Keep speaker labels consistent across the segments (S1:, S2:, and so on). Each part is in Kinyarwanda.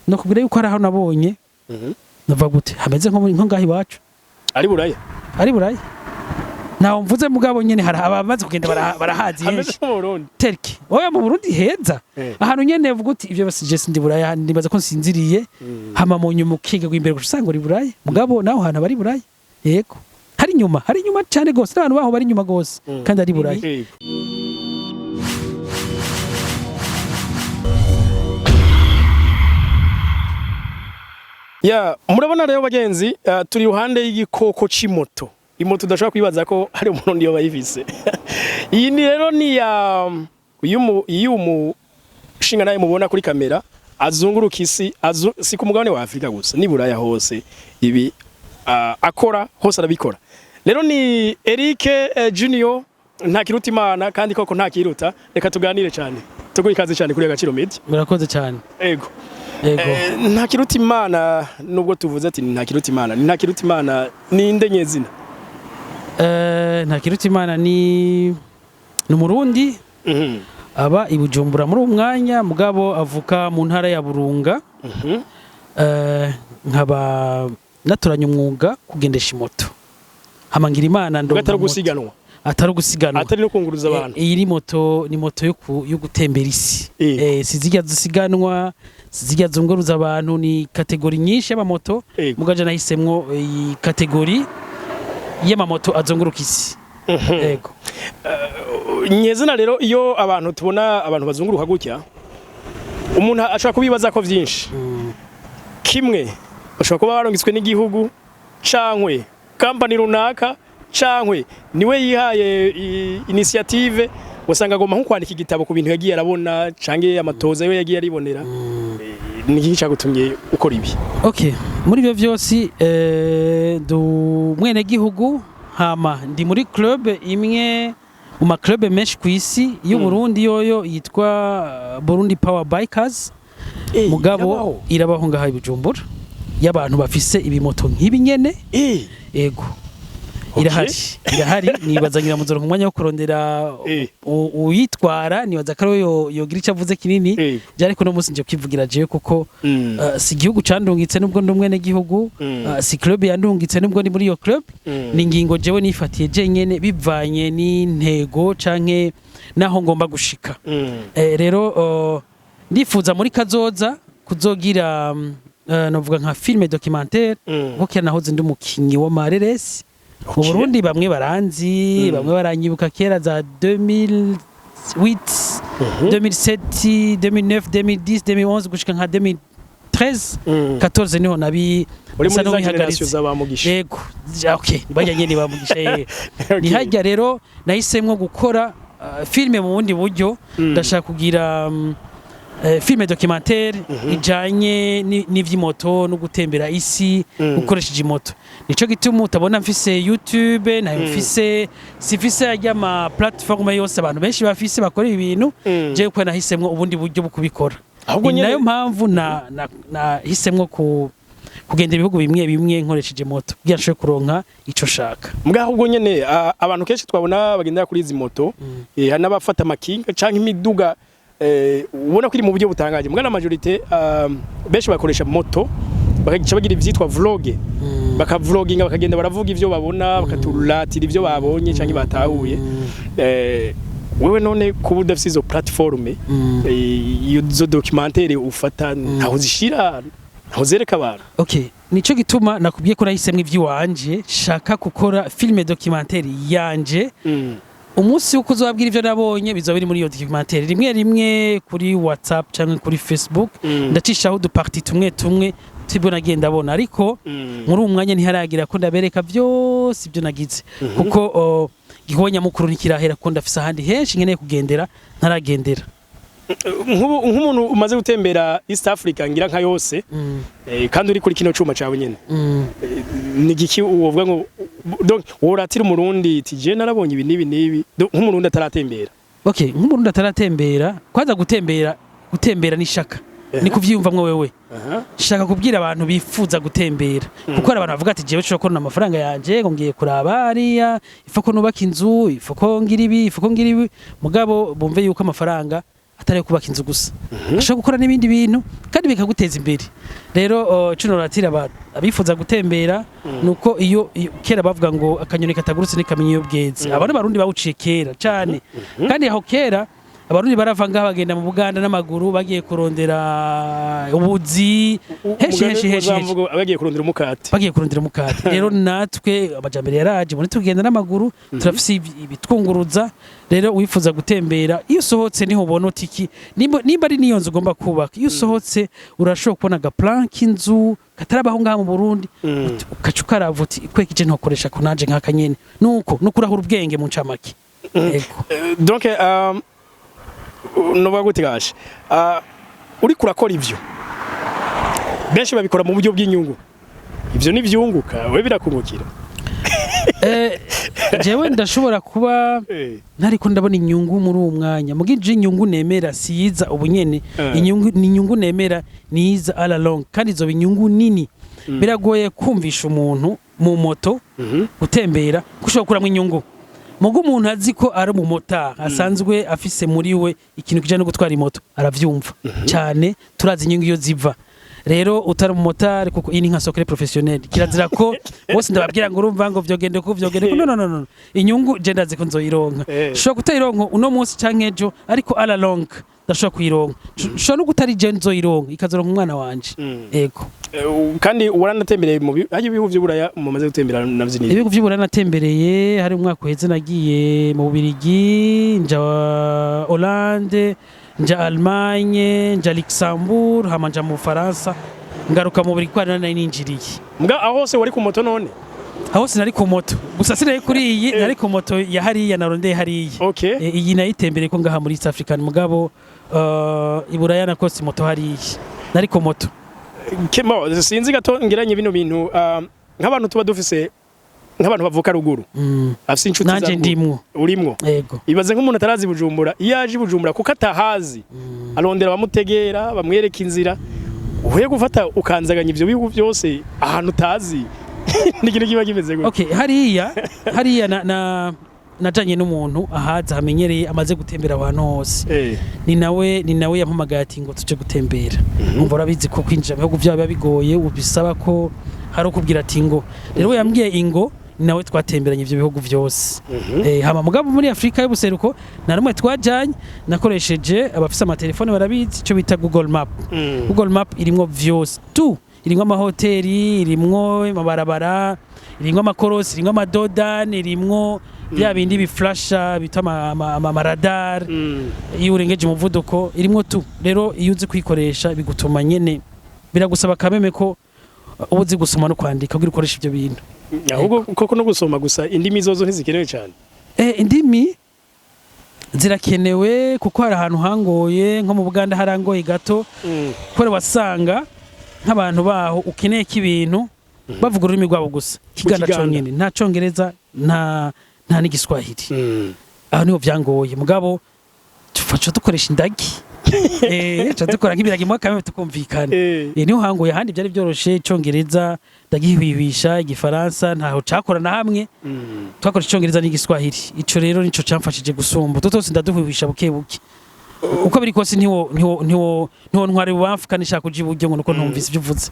S1: no kubwira yuko ari aho nabonye nava gute hameze nko ngaho iwacu
S2: ari buraya
S1: naho mvuze mugabo nyene hari abamaze kugenda barahazi henshi Turkey oya mu Burundi heza ahantu nyene vuga uti ivyo basi je sindi buraya ndibaza ko nsinziriye hama mu nyuma ukiga imbere gusanga uri buraya mugabo naho hana bari buraya yego hari nyuma cyane gose abantu baho bari nyuma gose kandi ari buraya
S2: ya murabona rero bagenzi turi ruhande y'igikoko c'imoto imoto udashobora kwibaza ko hari umuntu ndiyo bayifise iyi ni rero ni ya uyu shinga naye mubona kuri kamera azunguruka isi si ku mugabane wa Afrika gusa ni buraya hose ibi akora hose arabikora rero ni Eric Junior nta kiruta imana kandi koko nta kiruta reka tuganire cyane tuguye ikaze cyane kuri Agaciro Media
S1: murakoze cyane
S2: ego nta kiruta imana nubwo tuvuze ati nta kiruta imana ni nta kiruta imana ni ndenyezina
S1: nta kiruta imana ni umurundi aba ibujumbura muri umwanya mugabo avuka mu ntara ya Burunga nkaba naturanye umwuga kugendesha moto hamangira imana ndo atari gusiganwa
S2: atari no kunguruza abantu
S1: iyi ni moto yo gutembera isi sizijya dusiganwa zijya zunguruza abantu ni kategori nyinshi y'amamoto mugaje nahisemwo iyi kategori y'amamoto azunguruka isi yego
S2: nyezina rero iyo abantu tubona abantu bazunguruka gutya umuntu ashaka kubibaza ko vyinshi kimwe ashaka kuba barongitswe n'igihugu cankwe company runaka cankwe niwe yihaye initiative wasanga agomba nko kwandika igitabo ku bintu yagiye arabona cange amatoza yo yagiye aribonera niki cyagutumye ukora ibi
S1: okay muri byo byose du mwene gihugu hama ndi muri club imwe uma club menshi ku isi y'u Burundi yoyo yitwa Burundi Power Bikers mugabo irabaho ngaha ibujumbura y'abantu bafise ibimoto nk'ibi nyene ego irahari nibazangira muzoro kumwanya wo kurondera uyitwara nibaza ko yogira icyo avuze kinini byari ko no musi nje kwivugira je kuko si gihugu candungitse nubwo ndumwene gihugu si club yandungitse nubwo ndi muri iyo club ni ngingo jewe nifatiye je nyene bivanye n'intego canke naho ngomba gushika rero ndifuza muri kazoza kuzogira novuga nka filme documentaire kuko nahoze ndi umukinyi wa mareresi mu Burundi bamwe baranzi bamwe baranyibuka kera za 2008 2007 2009 2010 2011 gushika nka 2013 14 niho nabi
S2: uri muri za generation z'abamugisha
S1: yego okay bajya nyene bamugisha ni hajya rero nahisemwe gukora filme mu bundi buryo ndashaka kugira filme documentaire ijanye n'ivyimoto no gutembera isi ukoresheje imoto nico gituma utabona mfise YouTube na mfise sifise ajya platform yose abantu benshi bafise bakora ibintu je ko nahisemwe ubundi buryo bukubikora nayo mpamvu na hisemwe kugenda ibihugu bimwe nkoresheje moto kugira nshobore kuronka ico shaka
S2: mbwa ubwo nyene abantu kenshi twabona bagendera kuri izi moto n'abafata amakinga canke imiduga ubona ko iri mu buryo butangaje mbwa na majorité benshi bakoresha moto bakagica bagira ivyitwa vlog bakavloginga bakagenda baravuga ivyo babona bakaturatira ivyo babonye canke batahuye wewe none kuba udafise izo platforme izo documentaire ufata ntaho zishira ntaho zereka abantu
S1: okay nico gituma nakubwiye ko nahisemwe ivy'iwanje shaka gukora filme documentaire yanje umunsi uko uzabwira ivyo nabonye bizoba biri muri iyo documentaire rimwe kuri WhatsApp canke kuri Facebook ndacishaho uduparti tumwe tibwo nagenda abona ariko muri umwanya ntiharagira ko ndabereka byose ibyo nagize kuko gihonya mukuru ntikirahera ko ndafisa handi henshi nkeneye kugendera ntaragendera
S2: nk'umuntu umaze gutembera East Africa ngira nka yose kandi uri kuri kino cuma cawe nyene ni giki uvuga ngo donc woratira umurundi tije narabonye ibi nibi nk'umurundi ataratembera
S1: okay nk'umurundi ataratembera kwaza gutembera ni shaka ni kuvyumvamwe wewe shaka kubwira abantu bifuza gutembera kuko abantu bavuga ati jewe cyo korona amafaranga yanje ngo ngiye kuraba ariya ifoko nubaka inzu ifoko ngira ibi mugabo bumve yuko amafaranga atari kubaka inzu gusa ushobora gukora n'ibindi bintu kandi bikaguteza imbere rero cuno ratira abifuza gutembera nuko iyo kera bavuga ngo akanyoni katagurutse n'ikamenya iyo bweze abantu barundi bawuciye kera cyane kandi aho kera abarundi barava ngaho bagenda mu Buganda n'amaguru bagiye kurondera ubuzi heshi
S2: bagiye kurondera umukate
S1: rero natwe amajambere yaraje muri tugenda n'amaguru turafise ibitwunguruza rero wifuza gutembera iyo sohotse niho ubona utiki nimba ari niyo nzu ugomba kubaka iyo sohotse urashobora kubona agaplan k'inzu katarabaho ngaha mu Burundi ukaca ukaravuga uti kwekije ntokoresha kunanje nk'akanyene nuko urahura ubwenge mu ncamake
S2: donc noba gutigashe uri kurakora ivyo benshi babikora mu buryo bw'inyungu ivyo ni vyunguka we birakungukira
S1: jewe ndashobora kuba ntariko ndabona inyungu muri uwo mwanya mugije inyungu nemera siza ubunyene inyungu nemera niza ala long kandi zo binyungu nini biragoye kumvisha umuntu mu moto gutembera gushobora kuramwa inyungu mugo umuntu azi ko ari umumota asanzwe afise muri we ikintu kijana no gutwara imoto aravyumva cyane turazi inyungu iyo ziva rero utari umumotari kuko ini nka sokre professionnel kirazira ko bose ndababwira ngo urumva ngo vyogende ko no inyungu je ndazi ko nzoyironka sho kutayironka uno munsi canke ejo ariko ala long ndashobora kuyironka sho no gutari je nzoyironka ikazoronka umwana wanje ego
S2: kandi waranatembereye mu bihugu vy'Uburaya mumaze gutembera navyo ni
S1: ibihugu vy'Uburaya natembereye hari umwaka uheze nagiye mu Bubiligi nja Hollande nja Allemagne nja Luxembourg hama nja mu Faransa ngaruka mu Bubiligi kwana ninjiriye
S2: mbwa aho hose wari ku moto none
S1: aho sinari ku moto gusa sinari kuri iyi nari ku moto ya hariya narondeye hariya iyi nayitembereye ko ngaha muri East African mugabo Iburaya nakose moto hariya nari ku moto
S2: sinzi gato ngiranye bino bintu nk'abantu tuba dufise nk'abantu bavuka ruguru afise inshuti
S1: nanje ndimwo
S2: urimwo
S1: yego
S2: ibaze nk'umuntu atarazi Bujumbura iyaje Bujumbura kuko atahazi arondera bamutegera bamwereka inzira uhuye gufata ukanzaganya ivyo bihugu byose ahantu utazi n'ikintu kiba kimeze gute
S1: hariya najanye n'umuntu ahaza hamenyereye amaze gutembera abantu hose ni nawe yampamagaye ati ngo tuje gutembera umva urabizi ko kwinjira mu bihugu byaba bigoye ubisaba ko hari ukubwira ati ngo rero yambwiye ingo ni nawe twatemberanye ivyo bihugu byose hama mugabo muri Afrika y'ubuseruko narumwe twajanye nakoresheje abafise amatelefone barabizi cyo bita Google Map Google Map irimwo vyose irimwo amahoteli irimwo amabarabara irimwo amakorosi irimwo amadodani irimwo bya bindi biflasha bita amaradar iyo urengeje umuvuduko irimwo rero iyo uzi kwikoresha bigutuma nyene biragusaba kameme ko ubuzi gusoma no kwandika kugira ukoresha ivyo bintu
S2: ahubwo koko no gusoma gusa indimi zozo ntizikenewe cyane
S1: indimi zirakenewe kuko hari ahantu hangoye nko mu Buganda harangoye gato kore wasanga nk'abantu baho ukeneye k'ibintu bavuga ururimi rwabo gusa kiganda cyonyene nta congereza nta n'igiswahili aho niho byangoye mugabo tufacho dukoresha indagi dukora nk'ibiragi mu kamwe tukumvikana niho hangoye handi byari byoroshe icongereza ndagihwibisha igifaransa ntaho cakora na hamwe twakoresha icongereza n'igiswahili ico rero nico camfashije gusumba tutose ndaduhwibisha buke uko biri kose ntiwo ntware bamfuka nishaka kuji buryo ngo nuko ntumvise ibyo uvuze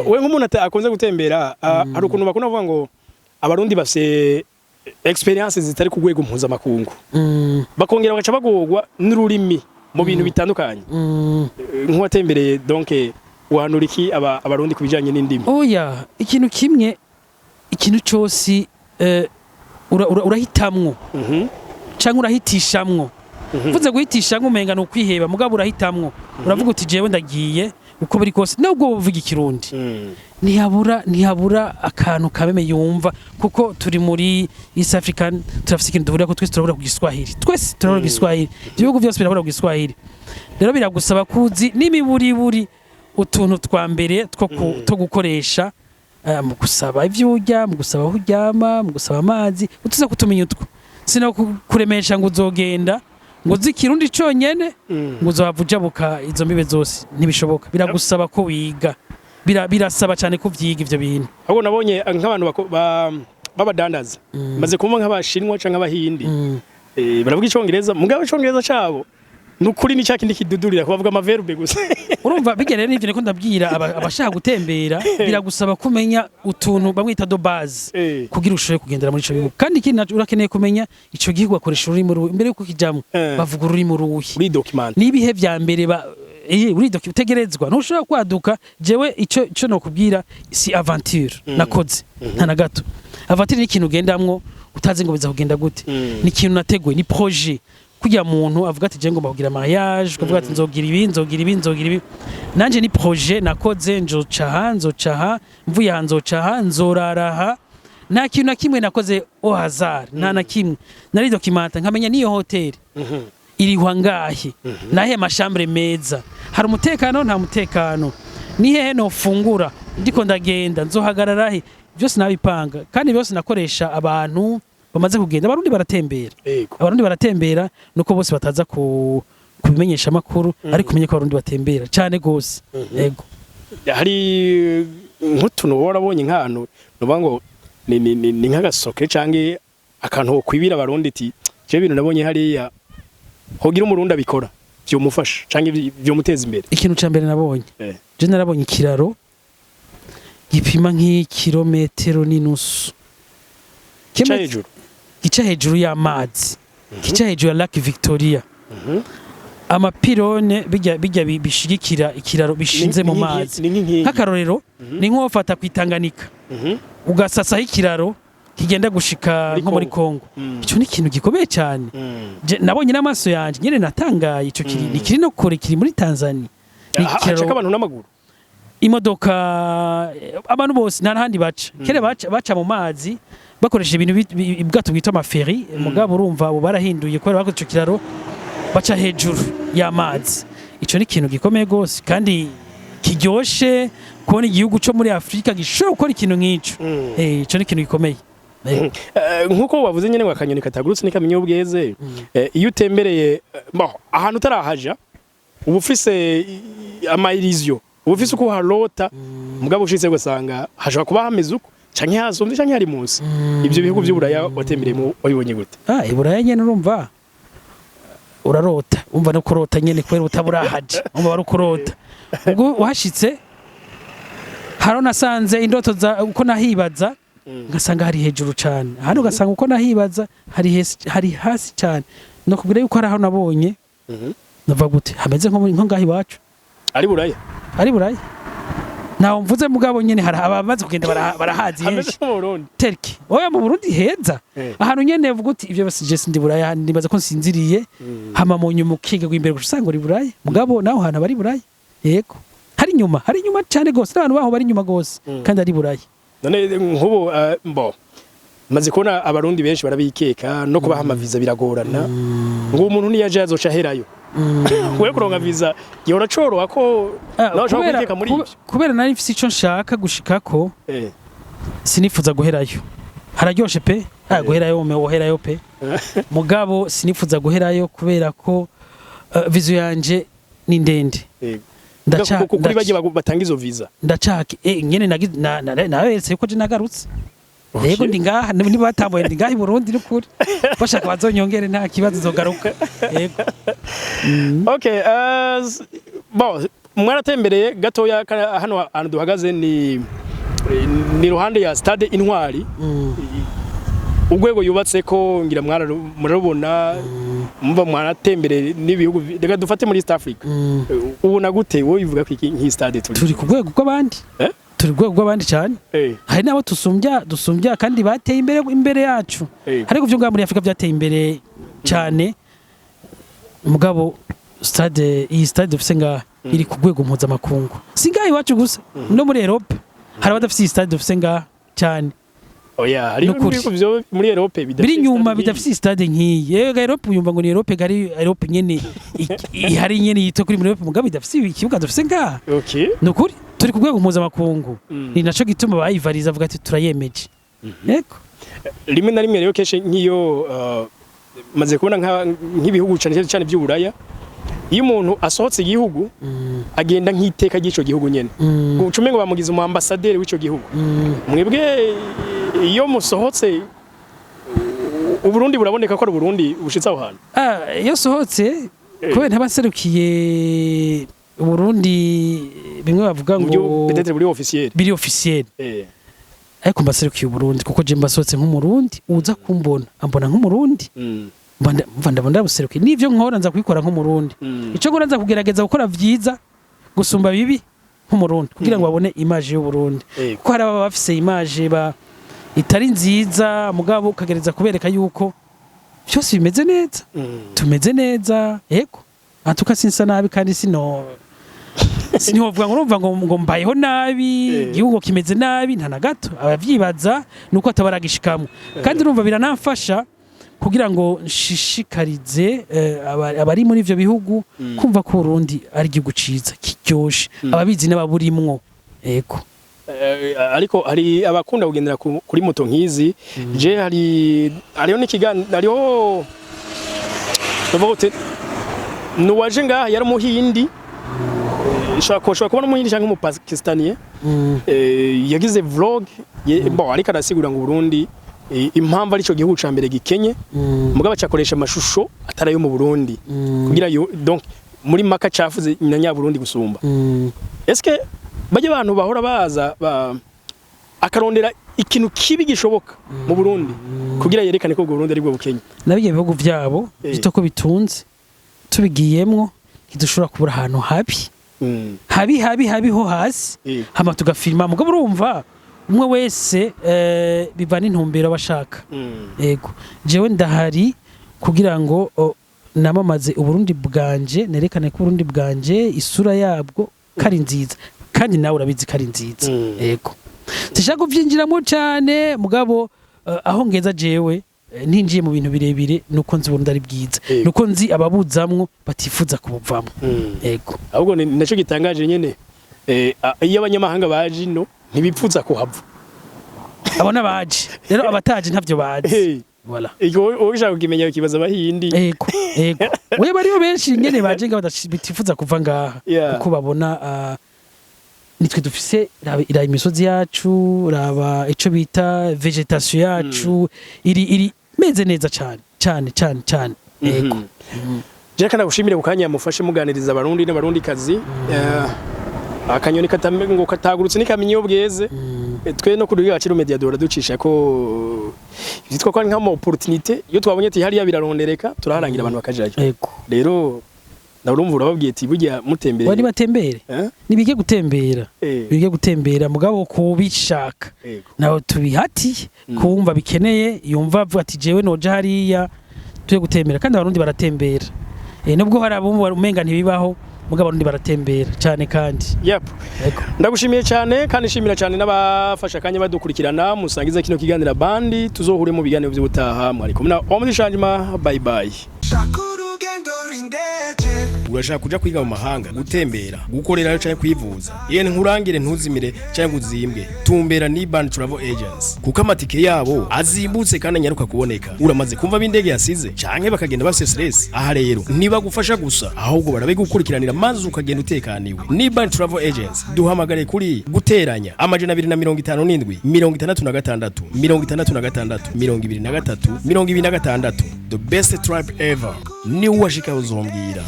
S2: we nk'umuntu akunze gutembera hari ukuntu bakunda kuvuga ngo abarundi bafise experience zitari ku rwego mpuzamakungu bakongera bagaca bagorwa n'ururimi mu bintu bitandukanye nk'uwatembereye donc wanura iki abarundi kubijanye n'indimi
S1: oya ikintu kimwe ikintu cyose urahitamwo cyangwa urahitishamwo vuze guhitisha nk'umenga no kwiheba mugabo urahitamwo uravuga uti jewe ndagiye uko biri kose nubwo uvuga ikirundi ntihabura akantu kameme yumva kuko turi muri East African turafise ikintu duhurira ko twese turabura ku Giswahili twese turabura ku Giswahili ibihugu byose birabura ku Giswahili rero biragusaba kuzi n'imiburiburi utuntu twa mbere two gukoresha mu gusaba ivyo urya mu gusaba aho uryama mu gusaba amazi utuza kutumenya utwo sino kuremesha ngo uzogenda ngo zikirundi cyonyene ngo uzavujabuka izo mbibe zose ntibishoboka biragusaba ko wiga birasaba cyane kuvyiga ivyo bintu
S2: ahubwo nabonye nk'abantu babadandaza maze kumva nk'abashinwa canke abahindi baravuga icongereza mugabo icongereza cabo nukuri ni cyakindi kidudurira kubavuga amaverbe gusa
S1: urumva bigere n'ivyo niko ndabwira abashaka gutembera biragusaba kumenya utuntu bamwita do base kugira ushoye kugendera muri ico gihugu kandi ikindi urakeneye kumenya ico gihugu akoresha ururimi imbere yuko kijamwe bavuga ururimi ruhi
S2: muri document
S1: nibihe vya mbere uri utegerezwa ntushobora kwaduka jewe ico nokubwira si aventure nakoze nta na gato aventure ni ikintu ugendamwo utazi ngo biza kugenda gute ni ikintu nateguye ni projet kujya muntu avuga ati je ngomba kugira mariage kuvuga ati nzogira ibi nanje ni projet nakoze nzocaha mvuye hanzocaha nzoraraha nta kintu na kimwe nakoze au hasard nta na kimwe nari documenta nkamenya niyo hotel iriho ngahe nahe mashambre meza hari umutekano nta mutekano ni hehe no fungura ndiko ndagenda nzohagarara he byose nabipanga kandi byose nakoresha abantu bamaze kugenda abarundi baratembera nuko bose bataza kubimenyesha makuru ari kumenye ko abarundi batembera cyane gose yego
S2: hari nkutuno warabonye nk'ahantu nuba ngo ni nk'agasoke canke akantu ho kwibira abarundi iti je bintu nabonye hariya hogira umurundi abikora byo mufasha canke byo muteza imbere
S1: ikintu ca mbere nabonye je narabonye ikiraro gipima nk'ikilometero n'inusu gica hejuru y'amazi gica hejuru ya Lake Victoria amapirone bijya bishigikira ikiraro bishinze mu mazi nk'akarorero ni nk'ofata kwitanganika ugasasaho ikiraro kigenda gushika nko muri Kongo ico ni ikintu gikomeye cyane nabonye n'amaso yanje nyene natangaye ico kiri no kore kiri muri Tanzania
S2: hacaka abantu n'amaguru
S1: imodoka abantu bose nta handi baca mu mazi bakoresha ibintu ibwato bwitwa amaferi mugabo urumva abo barahinduye kubera bakoze ico kiraro baca hejuru y'amazi ico ni ikintu gikomeye gose kandi kiryoshe kubona igihugu cyo muri Afrika gishobora gukora ikintu nk'ico ico ni ikintu gikomeye
S2: nkuko wavuze nyene ngo akanyoni katagurutse nikamenya ubweze iyo utembereye ahantu utarahaja uba ufise amayirizyo uba ufise uko harota mugabo ushitse gusanga hashobora kuba hameze uko canke hasumvye canke hari munsi ivyo bihugu by'uburaya watemberemo wabibonye gute
S1: iburaya nyene urumva urarota umva no kurota nyene kwera utaburahaje umva bari kurota ubwo washitse haro nasanze indoto za uko nahibaza ngasanga hari hejuru cyane hano ugasanga uko nahibaza hari hasi cyane no kubwira yuko hari aho nabonye nava gute hameze nko ngahi wacu
S2: ari buraya
S1: naho mvuze mugabo nyene hari abamaze kugenda barahazi henshi Turkey oya mu Burundi heza ahantu nyene vuga uti ivyo basi je sindi buraya ndibaza ko nsinziriye hama mu nyuma ukiga imbere gusanga uri buraya mugabo naho hana bari buraya yego hari nyuma cyane gose n'abantu baho bari nyuma gose kandi ari buraya
S2: none nkubo maze kubona abarundi benshi barabikeka no kubaha amaviza biragorana ngo umuntu niyaje azoca herayo we kuronka viza yora coroha ko naho ushobora kwikeka muri ivyo
S1: kubera nari mfise ico nshaka gushikako sinifuza guherayo hararyoshe pe guherayo pe mugabo sinifuza guherayo kubera ko vizo yanje ni ndende
S2: ndachaka kuri bagiye batanga izo viza
S1: ndachaka nyene naberetse ko je nagarutse yego ndi ngaha niba batamboye ndi ngaha i Burundi n'ukuri bashaka bazonyongere nta kibazo zogaruka yego
S2: okay mwaratembereye gatoya hano ahantu duhagaze ni ruhande ya stade Intwari urwego yubatse ko ngira murarubona mumva mwaratembereye n'ibihugu reka dufate muri East Africa ubona gute wowe bivuga ko iki stade
S1: turi ku rwego rw'abandi turi rwego rw'abandi cyane hari nabo dusumbya kandi bateye imbere yacu ariko byo ngamba muri Afrika byateye imbere cyane mugabo iyi stade dufise nga iri ku rwego mpuzamakungu singaye iwacu gusa no muri Europe hari abadafise stade dufise nga cyane
S2: oya hari ibihugu byo muri Europe
S1: biri nyuma bidafise stade nk'iyi yego Europe uyumva ngo ni Europe gari Europe nyene hari nyene yito kuri muri Europe mugabo bidafise ikibuga dufise nga nukuri turi ku rwego mpuzamakungu ni naco gituma bayivariza avuga ati turayemeje yego
S2: rimwe na rimwe rero keshe nk'iyo maze kubona nk'ibihugu cyane by'uburaya iyo umuntu asohotse igihugu agenda nk'iteka ry'ico gihugu nyene ucume ngo bamugize umu ambassadeur w'ico gihugu mwebwe iyo musohotse Uburundi buraboneka ko ari Burundi bushitse aho hantu
S1: iyo sohotse kubera ntabaserukiye Burundi bimwe bavuga ngo
S2: peut-être biri officiel
S1: ariko mbaserukiye Burundi kuko je mbasohotse nk'umurundi uza kumbona ambona nk'umurundi ndabona buserukiye nivyo nkora nza kwikora nk'umurundi ico nkora nza kugerageza gukora vyiza gusumba bibi nk'umurundi kugira ngo babone image y'u Burundi kuko hari aba bafise image itari nziza mugabo ukagereza kubereka yuko byose bimeze neza tumeze neza yego antuka sinsa nabi kandi sinihovuga ngo urumva ngo mbayeho nabi igihugu kimeze nabi nta na gato abavyibaza nuko atabaragishikamo kandi urumva biranamfasha kugira ngo nshishikarize abari muri ivyo bihugu kumva ko Burundi ari igihugu ciza kiryoshe ababizi n'ababurimwo yego
S2: ariko hari abakunda kugendera kuri moto nkizi je hariho n'ikiganiro hariho bavuga nuwaje ngaha yari umuhindi shaka kubona umuhindi cyangwa umupakistani yagize vlog bon ariko arasigura ngo Burundi impamvu ari cyo gihugu ca mbere gikenye mugabo cyakoresha amashusho atarayo mu Burundi kugira donc muri maka cafuze nyanya Burundi gusumba eske baje abantu bahora baza akarondera ikintu kibi gishoboka mu Burundi kugira yerekane ko Burundi ari bwo bukenye
S1: nabiye bihugu byabo bitoko bitunze tubigiyemwo kidushobora kubura ahantu habi ho hasi hama tugafilma mugabo urumva umwe wese bivana intumbero bashaka yego jewe ndahari kugira ngo namamaze Uburundi bwanje nerekane ko Burundi bwanje isura yabwo kari nziza kandi nawe urabizi kari nziza yego sishaka kuvyinjiramo cyane mugabo aho ngeza jewe ninjiye mu bintu birebire nuko nzi Burundi ari bwiza nuko nzi ababuzamwo batifuza kubuvamo yego
S2: ahubwo naco gitangaje nyene iyo abanyamahanga baje no ntibipfuza kuhava
S1: abona baje rero abataje ntavyo baje voilà
S2: ushaka kugimenya ikibazo abahindi
S1: yego we bariyo benshi nyene baje nga batifuza kuva ngaha kuko babona nitwe dufise ira imisozi yacu raba ico bita vegetation yacu iri meze neza cyane yego
S2: je kana gushimire bukanya mufashe muganiriza abarundi n'abarundi kazi akanyoni ngo katagurutse nikamenyo bweze twe no kuduga gaciro mediadora ducisha ko bitwa ko nk'ama opportunité iyo twabonye ati hariya birarondereka turaharangira abantu bakajayo
S1: yego
S2: rero ndabumva urababwiye ati burya mutembere
S1: wari batembere nibige gutembera mugabo kubishaka naho tubihati kumva bikeneye yumva avuga ati jewe noja hariya tuye gutembera kandi abarundi baratembera nubwo hari abumva umenga ntibibaho mugabo abarundi baratembera cyane kandi ndagushimiye cyane kandi nshimira cyane n'abafasha kanya badukurikirana musangiza kino kiganira bandi tuzohure mu biganiro by'ubutaha mwari kumwe na Omri Shanjima bye bye. Urashaka kuja kwiga mu mahanga gutembera gukorera cyane kwivuza yene nkurangire ntuzimire cyangwa uzimbwe tumbera ni Band Travel Agents kuko amatike yabo azimbutse kandi nyaruka kuboneka uramaze kumva bindege yasize canke bakagenda bafite stress aha rero niba gufasha gusa ahubwo barabe gukurikiranira maze ukagenda utekaniwe ni Band Travel Agents duhamagare kuri guteranya amajana 257 66 66 23 26 the best trip ever ni washika uzombwira